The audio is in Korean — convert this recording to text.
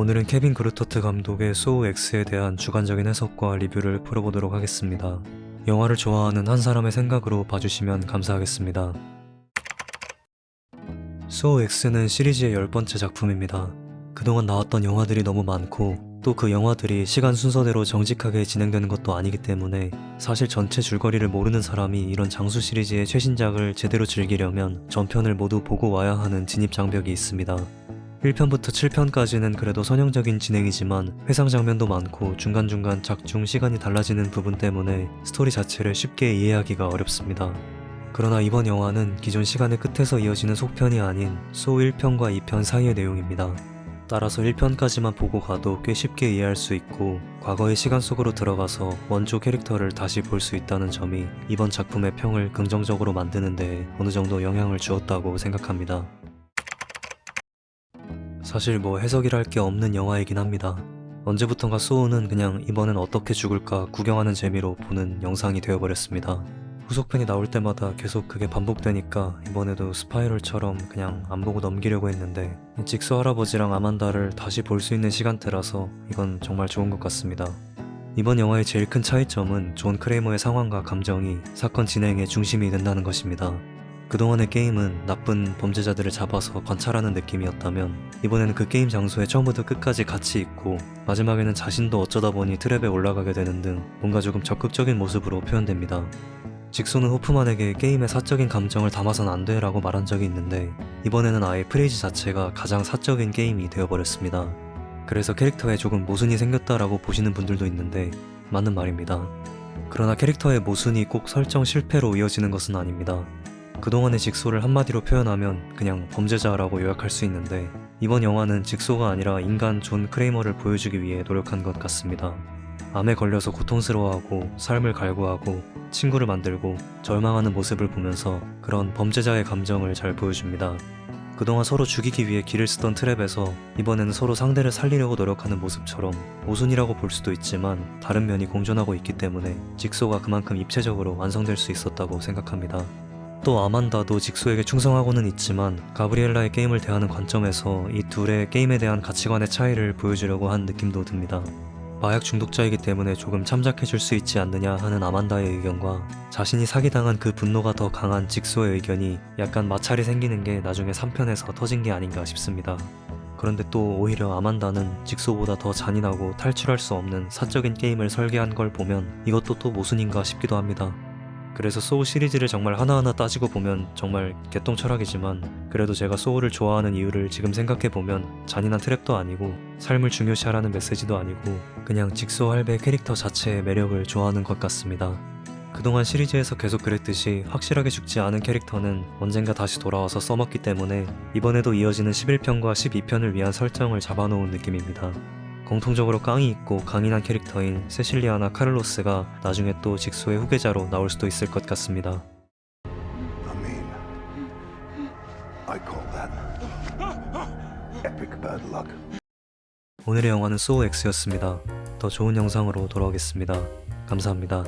오늘은 케빈 그루터트 감독의 소우 X에 대한 주관적인 해석과 리뷰를 풀어보도록 하겠습니다. 영화를 좋아하는 한 사람의 생각으로 봐주시면 감사하겠습니다. 소우 X는 시리즈의 10번째 작품입니다. 그동안 나왔던 영화들이 너무 많고 또 그 영화들이 시간 순서대로 정직하게 진행되는 것도 아니기 때문에 사실 전체 줄거리를 모르는 사람이 이런 장수 시리즈의 최신작을 제대로 즐기려면 전편을 모두 보고 와야 하는 진입장벽이 있습니다. 1편부터 7편까지는 그래도 선형적인 진행이지만 회상 장면도 많고 중간중간 작중 시간이 달라지는 부분 때문에 스토리 자체를 쉽게 이해하기가 어렵습니다. 그러나 이번 영화는 기존 시간의 끝에서 이어지는 속편이 아닌 소우 1편과 2편 사이의 내용입니다. 따라서 1편까지만 보고 가도 꽤 쉽게 이해할 수 있고 과거의 시간 속으로 들어가서 원조 캐릭터를 다시 볼 수 있다는 점이 이번 작품의 평을 긍정적으로 만드는 데에 어느 정도 영향을 주었다고 생각합니다. 사실 뭐 해석이랄 게 없는 영화이긴 합니다. 언제부턴가 소우는 그냥 이번엔 어떻게 죽을까 구경하는 재미로 보는 영상이 되어버렸습니다. 후속편이 나올 때마다 계속 그게 반복되니까 이번에도 스파이럴처럼 그냥 안 보고 넘기려고 했는데 직소 할아버지랑 아만다를 다시 볼 수 있는 시간대라서 이건 정말 좋은 것 같습니다. 이번 영화의 제일 큰 차이점은 존 크레이머의 상황과 감정이 사건 진행의 중심이 된다는 것입니다. 그동안의 게임은 나쁜 범죄자들을 잡아서 관찰하는 느낌이었다면 이번에는 그 게임 장소에 처음부터 끝까지 같이 있고 마지막에는 자신도 어쩌다 보니 트랩에 올라가게 되는 등 뭔가 조금 적극적인 모습으로 표현됩니다. 직소는 호프만에게 게임의 사적인 감정을 담아선 안 돼 라고 말한 적이 있는데 이번에는 아예 프레이즈 자체가 가장 사적인 게임이 되어버렸습니다. 그래서 캐릭터에 조금 모순이 생겼다라고 보시는 분들도 있는데 맞는 말입니다. 그러나 캐릭터의 모순이 꼭 설정 실패로 이어지는 것은 아닙니다. 그동안의 직소를 한마디로 표현하면 그냥 범죄자라고 요약할 수 있는데 이번 영화는 직소가 아니라 인간 존 크레이머를 보여주기 위해 노력한 것 같습니다. 암에 걸려서 고통스러워하고 삶을 갈구하고 친구를 만들고 절망하는 모습을 보면서 그런 범죄자의 감정을 잘 보여줍니다. 그동안 서로 죽이기 위해 길을 쓰던 트랩에서 이번에는 서로 상대를 살리려고 노력하는 모습처럼 모순이라고 볼 수도 있지만 다른 면이 공존하고 있기 때문에 직소가 그만큼 입체적으로 완성될 수 있었다고 생각합니다. 또 아만다도 직소에게 충성하고는 있지만 가브리엘라의 게임을 대하는 관점에서 이 둘의 게임에 대한 가치관의 차이를 보여주려고 한 느낌도 듭니다. 마약 중독자이기 때문에 조금 참작해줄 수 있지 않느냐 하는 아만다의 의견과 자신이 사기당한 그 분노가 더 강한 직소의 의견이 약간 마찰이 생기는 게 나중에 3편에서 터진 게 아닌가 싶습니다. 그런데 또 오히려 아만다는 직소보다 더 잔인하고 탈출할 수 없는 사적인 게임을 설계한 걸 보면 이것도 또 모순인가 싶기도 합니다. 그래서 소우 시리즈를 정말 하나하나 따지고 보면 정말 개똥 철학이지만 그래도 제가 소우를 좋아하는 이유를 지금 생각해보면 잔인한 트랩도 아니고 삶을 중요시하라는 메시지도 아니고 그냥 직소 할배 캐릭터 자체의 매력을 좋아하는 것 같습니다. 그동안 시리즈에서 계속 그랬듯이 확실하게 죽지 않은 캐릭터는 언젠가 다시 돌아와서 써먹기 때문에 이번에도 이어지는 11편과 12편을 위한 설정을 잡아놓은 느낌입니다. 공통적으로 깡이 있고 강인한 캐릭터인 세실리아나 카를로스가 나중에 또 직소의 후계자로 나올 수도 있을 것 같습니다. I mean, I call that epic bad luck. 오늘의 영화는 소우 X였습니다. 더 좋은 영상으로 돌아오겠습니다. 감사합니다.